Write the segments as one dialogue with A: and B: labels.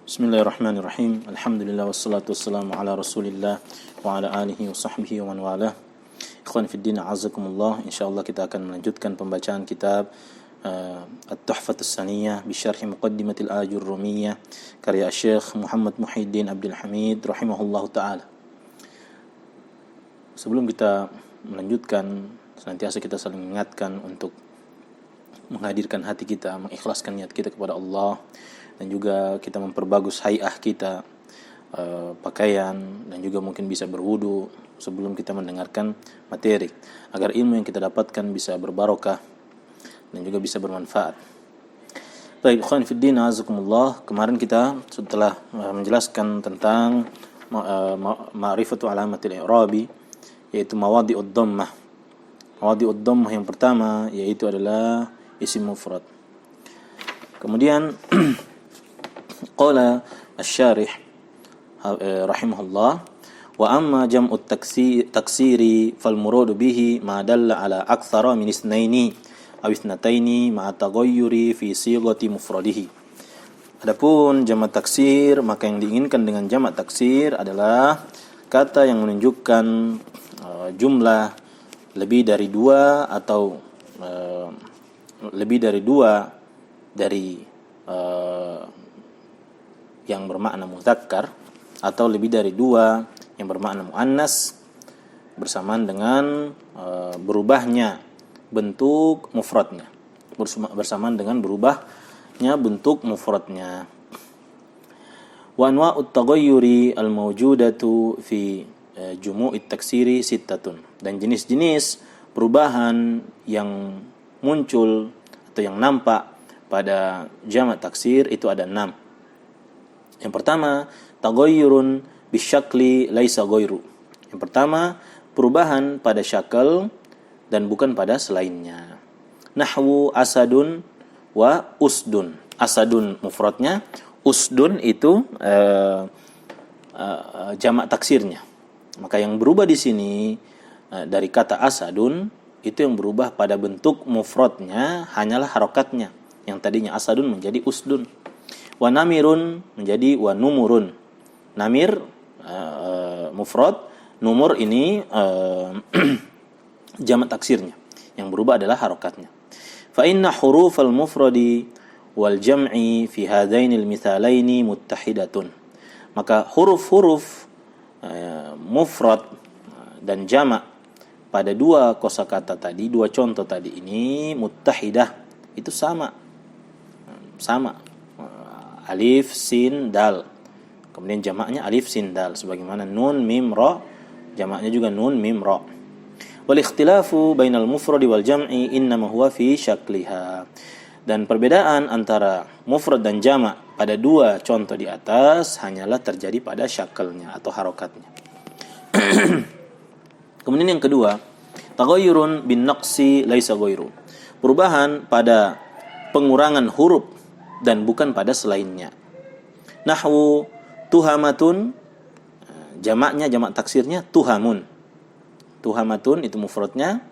A: Bismillahirrahmanirrahim. Alhamdulillah wassalatu wassalamu ala Rasulillah wa ala alihi wa sahbihi wa man walah. Ikhwan fi din, a'azakumullah. Insyaallah kita akan melanjutkan pembacaan kitab At-Tuhfatus Saniyah bi syarh Muqaddimatil Ajurrumiyah karya Syekh Muhammad Muhyiddin Abdul Hamid rahimahullahu taala. Sebelum kita melanjutkan, senantiasa kita saling mengingatkan untuk menghadirkan hati kita, mengikhlaskan niat kita kepada Allah, dan juga kita memperbagus hay'ah kita, pakaian, dan juga mungkin bisa berwudu sebelum kita mendengarkan materi, agar ilmu yang kita dapatkan bisa berbarokah dan juga bisa bermanfaat. Baik, ikhwan fiddin, azakumullah. Kemarin kita setelah menjelaskan tentang ma'rifatu alamatil i'rabi, yaitu mawadhi'ud dhammah. Mawadhi'ud dhammah yang pertama yaitu adalah isim mufrad. Kemudian qala asy-syarih rahimahullah, wa amma jam'ut taksiri fal muradu bihi ma dalla ala aktsara min isnaini aw isnataini ma taghayyuri fi sighati mufradihi. Adapun jamak taksir, maka yang diinginkan dengan jamak taksir adalah kata yang menunjukkan jumlah lebih dari dua atau lebih dari dua dari yang bermakna mudzakkar, atau lebih dari dua yang bermakna muannas, bersamaan dengan berubahnya bentuk mufradnya, bersamaan dengan berubahnya bentuk mufradnya. Wa anwa'ut taghayyuri al-mawjudatu fi jumu'it taksiri sittatun, dan jenis-jenis perubahan yang muncul atau yang nampak pada jamak taksir itu ada 6. Yang pertama, taghayyurun bisyakli laisa ghairu. Yang pertama, perubahan pada syakal dan bukan pada selainnya. Nahwu asadun wa usdun. Asadun mufradnya, usdun itu jamak taksirnya. Maka yang berubah di sini dari kata asadun itu yang berubah pada bentuk mufradnya hanyalah harokatnya. Yang tadinya asadun menjadi usdun. Wa namirun menjadi wa numurun. Namir mufrad, numur ini jamak taksirnya. Yang berubah adalah harokatnya. Fa inna hurufal mufradi wal jam'i fi hadainil mithalaini muttahidatun. Maka huruf-huruf mufrad dan jamak pada dua kosakata tadi, dua contoh tadi ini muttahidah, itu sama. Alif, sin, dal. Kemudian jamaknya alif, sin, dal. Sebagaimana nun, mim, ra. Jamaknya juga nun, mim, ra. Wal ikhtilafu bainal mufradi wal jam'i innama huwa fi syakliha. Dan perbedaan antara mufrad dan jamak pada dua contoh di atas hanyalah terjadi pada syakalnya atau harokatnya. Kemudian yang kedua, taghayyurun bin naqsi laisa ghairu. Perubahan pada pengurangan huruf dan bukan pada selainnya. Nahwu tuhamatun, jamaknya, jamak taksirnya tuhamun. Tuhamatun itu mufradnya,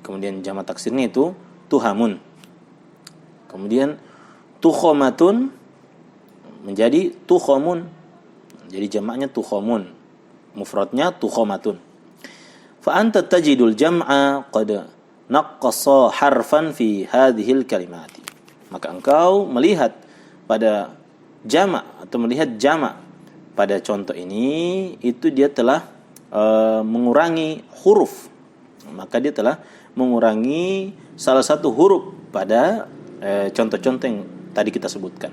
A: kemudian jamak taksirnya itu tuhamun. Kemudian tukhomatun menjadi tukhomun, jadi jamaknya tukhomun, mufradnya tukhomatun. Fa anta tajidul jam'a qad naqqasa harfan fi hadhil kalimati. Maka engkau melihat pada jamak atau melihat jamak pada contoh ini, itu dia telah mengurangi huruf. Maka dia telah mengurangi salah satu huruf pada contoh-contoh yang tadi kita sebutkan.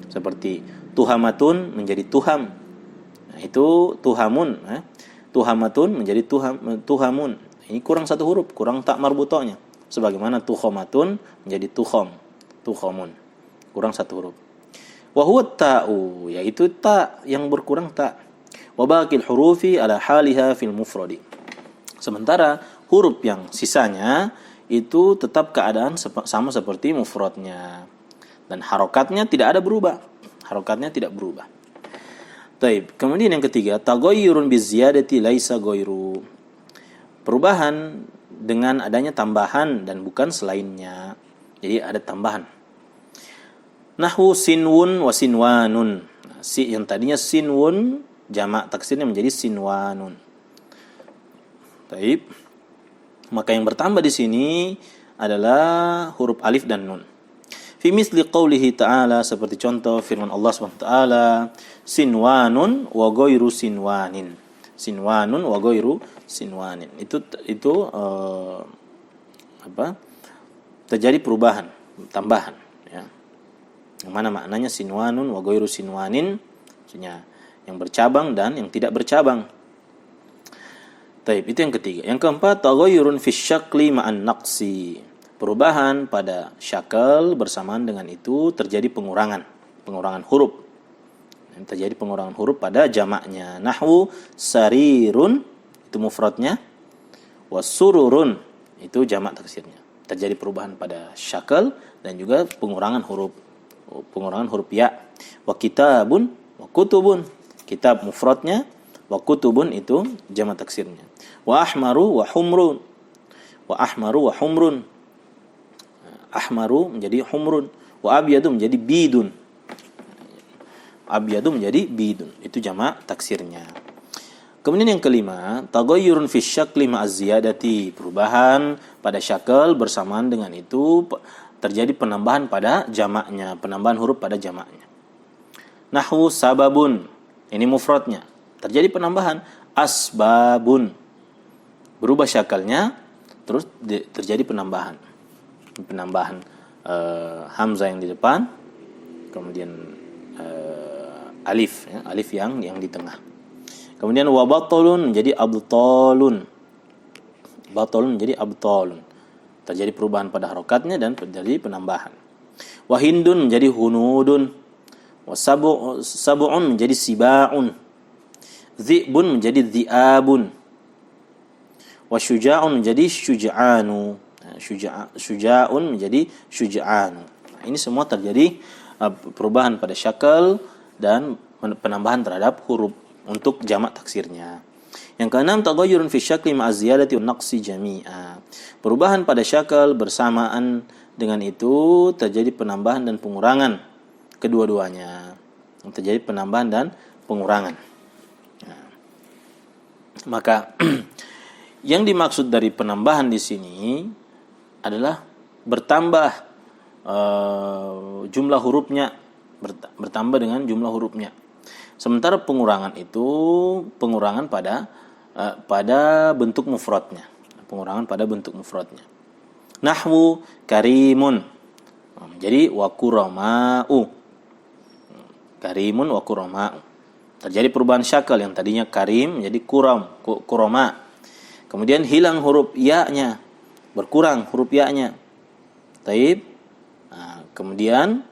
A: Seperti tuhamatun menjadi tuham. Nah, itu tuhamun. Tuhamatun menjadi tuhamun. Ini kurang satu huruf, kurang tak marbutohnya. Sebagaimana tukhomatun menjadi tukhomun, kurang satu huruf. Wa huwa ta'u, yaitu ta yang berkurang ta. Wa baqil hurufi ala haliha fil mufradi. Sementara huruf yang sisanya itu tetap keadaan sama seperti mufradnya, dan harokatnya tidak ada berubah. Harokatnya tidak berubah. Baik, kemudian yang ketiga, taghayyurun biziyadati laisa ghairu. Perubahan dengan adanya tambahan dan bukan selainnya. Jadi ada tambahan. Nahwu sinwun wa sinwanun. Yang tadinya sinwun jamak taksirnya menjadi sinwanun. Baik. Maka yang bertambah di sini adalah huruf alif dan nun. Fi misli qaulihi ta'ala, seperti contoh firman Allah Subhanahu wa taala, sinwanun wa ghairu sinwanin. Sinwanun wa ghairu sinwanin. Itu terjadi perubahan, tambahan, ya. Yang mana maknanya sinwanun wa ghairu sinwanin, maksudnya yang bercabang dan yang tidak bercabang. Taib, itu yang ketiga. Yang keempat, taghayyurun fi syakli ma'an naqsi. Perubahan pada syakal bersamaan dengan itu terjadi pengurangan huruf. Terjadi pengurangan huruf pada jamaknya. Nahwu sarirun itu mufradnya, wasururun itu jamak taksirnya. Terjadi perubahan pada syakal dan juga pengurangan huruf ya. Wa kitabun wa kutubun, kitab mufradnya, wa kutubun itu jamak taksirnya. Wa ahmaru wa humrun, wa ahmaru wa humrun. Ahmaru menjadi humrun, wa abyadu menjadi bidun. Abyadu menjadi bidun. Itu jamak taksirnya. Kemudian yang kelima, taghayyurun fi syakli ma'az ziyadati. Perubahan pada syakal bersamaan dengan itu terjadi penambahan pada jamaknya, penambahan huruf pada jamaknya. Nahwu sababun, ini mufradnya. Terjadi penambahan asbabun. Berubah syakalnya, terus terjadi penambahan hamzah yang di depan, kemudian alif, ya, alif yang di tengah. Kemudian wa batalun menjadi abtalun. Batalun menjadi abtalun. Terjadi perubahan pada harokatnya dan terjadi penambahan. Wa hindun menjadi hunudun. Wa sab'un menjadi siba'un. Dhi'bun menjadi dhi'abun. Wa syuja'un menjadi syuja'anu. Syuja'un menjadi syuja'anu. Nah, ini semua terjadi perubahan pada syakal dan penambahan terhadap huruf untuk jamak taksirnya. Yang keenam, taghayyurun fi syakli ma'az ziyadati wan naqsi jami'a. Perubahan pada syakal bersamaan dengan itu terjadi penambahan dan pengurangan kedua-duanya. Terjadi penambahan dan pengurangan. Nah, maka yang dimaksud dari penambahan di sini adalah bertambah jumlah hurufnya, bertambah dengan jumlah hurufnya. Sementara pengurangan itu pengurangan pada bentuk mufradnya. Pengurangan pada bentuk mufradnya. Nahwu karimun menjadi wa kurama'u. Karimun wa kurama'u. Terjadi perubahan syakal, yang tadinya karim menjadi kurama. Kemudian hilang huruf ya-nya, berkurang huruf ya-nya. Taib. Nah, kemudian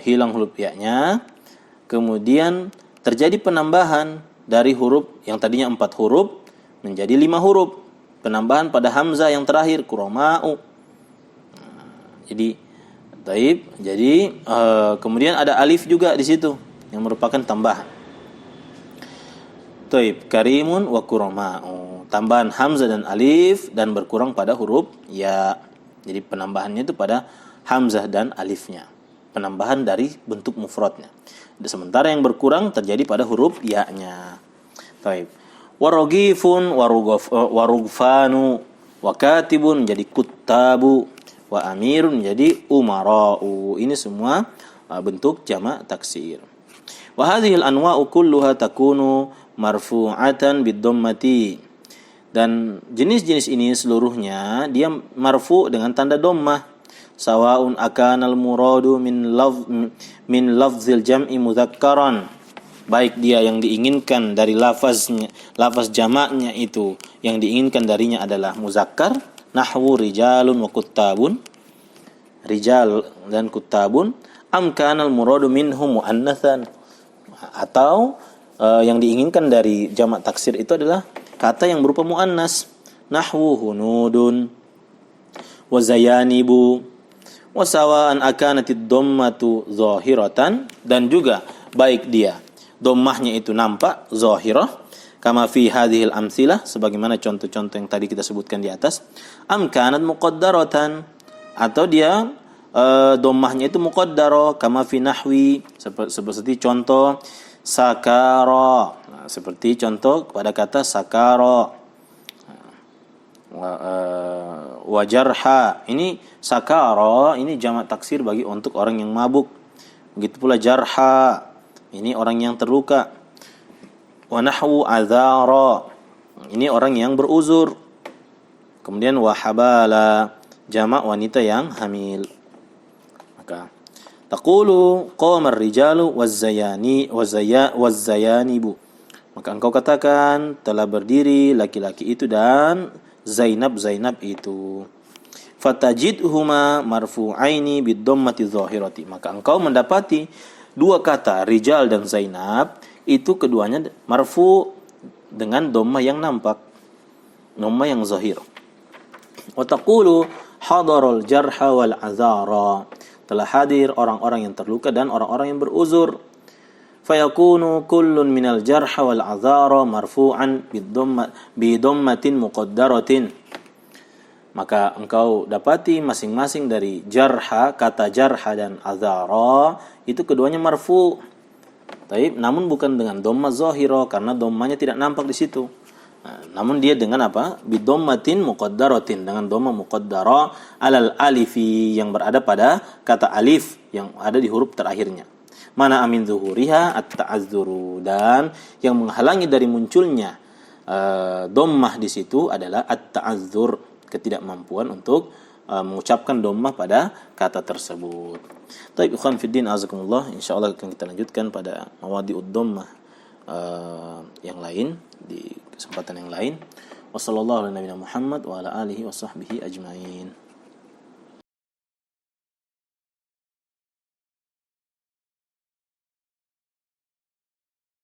A: hilang huruf ya-nya. Kemudian terjadi penambahan dari huruf yang tadinya 4 huruf menjadi 5 huruf. Penambahan pada hamzah yang terakhir, kurama'u. Nah, jadi taib. Jadi kemudian ada alif juga di situ yang merupakan tambahan. Taib, karimun wa kurama'u. Tambahan hamzah dan alif dan berkurang pada huruf ya. Jadi penambahannya itu pada hamzah dan alifnya. Penambahan dari bentuk mufradnya. Sementara yang berkurang terjadi pada huruf ya-nya. Taib. Warogifun warugfanu wa katibun menjadi kuttabu wa amirun menjadi umara'u. Ini semua bentuk jamak taksir. Wa hadhil anwa'u kulluha takunu marfu'atan bid-dhammati. Dan jenis-jenis ini seluruhnya dia marfu dengan tanda dhammah. Sawa'un akanal muradu min lafzil jam'i mudzakkaran. Baik dia yang diinginkan dari lafaz jamaknya itu, yang diinginkan darinya adalah muzakkar, nahwu rijalun wa kuttabun, rijal dan kuttabun, am kanal muradu minhum muannatsan, atau yang diinginkan dari jamak taksir itu adalah kata yang berupa muannas, nahwu hunudun wa zayanibu wa sawa'an akanatid dhammatu zahiratan, dan juga baik dia dhammahnya itu nampak zahirah kama fi hadhil amsilah, sebagaimana contoh-contoh yang tadi kita sebutkan di atas, am kanat muqaddaratan, atau dia dhammahnya itu muqaddara kama fi nahwi, seperti contoh sakara. Nah, seperti contoh pada kata sakara. Wajarha, ini sakara ini jamak taksir bagi untuk orang yang mabuk. Begitu pula jarha, ini orang yang terluka. Wa nahwu adzara, ini orang yang beruzur. Kemudian wahabala, jamak wanita yang hamil. Maka taqulu qamar rijalu wazzayanibu, maka engkau katakan telah berdiri laki-laki itu dan Zainab itu. Fatajidhuma marfu'aini bid-dhammati dhahirati, maka engkau mendapati dua kata rijal dan Zainab itu keduanya marfu dengan dhammah yang nampak, dhammah yang zahir. Wa taqulu hadarul jarha wal azara, telah hadir orang-orang yang terluka dan orang-orang yang beruzur. Fayakunu kullun minal jarha wal azara marfu'an bidhammatin muqaddaratin, maka engkau dapati masing-masing dari jarha, kata jarha dan azara itu keduanya marfu'. Taib, namun bukan dengan dhammah zahira karena dhammahnya tidak nampak di situ. Nah, namun dia dengan apa? Bidhammatin muqaddaratin, dengan dhammah muqaddara alal alifi, yang berada pada kata alif yang ada di huruf terakhirnya. Mana amin zuhuriha at-ta'azzuru, dan yang menghalangi dari munculnya dhammah di situ adalah at-ta'azzur, ketidakmampuan untuk mengucapkan dhammah pada kata tersebut. Baik, ikhwan fiddin azakumullah, insyaallah akan kita lanjutkan pada mawadi'ud dhammah yang lain di kesempatan yang lain. Wassallallahu ala nabiyina Muhammad wa ala alihi washabbihi ajmain.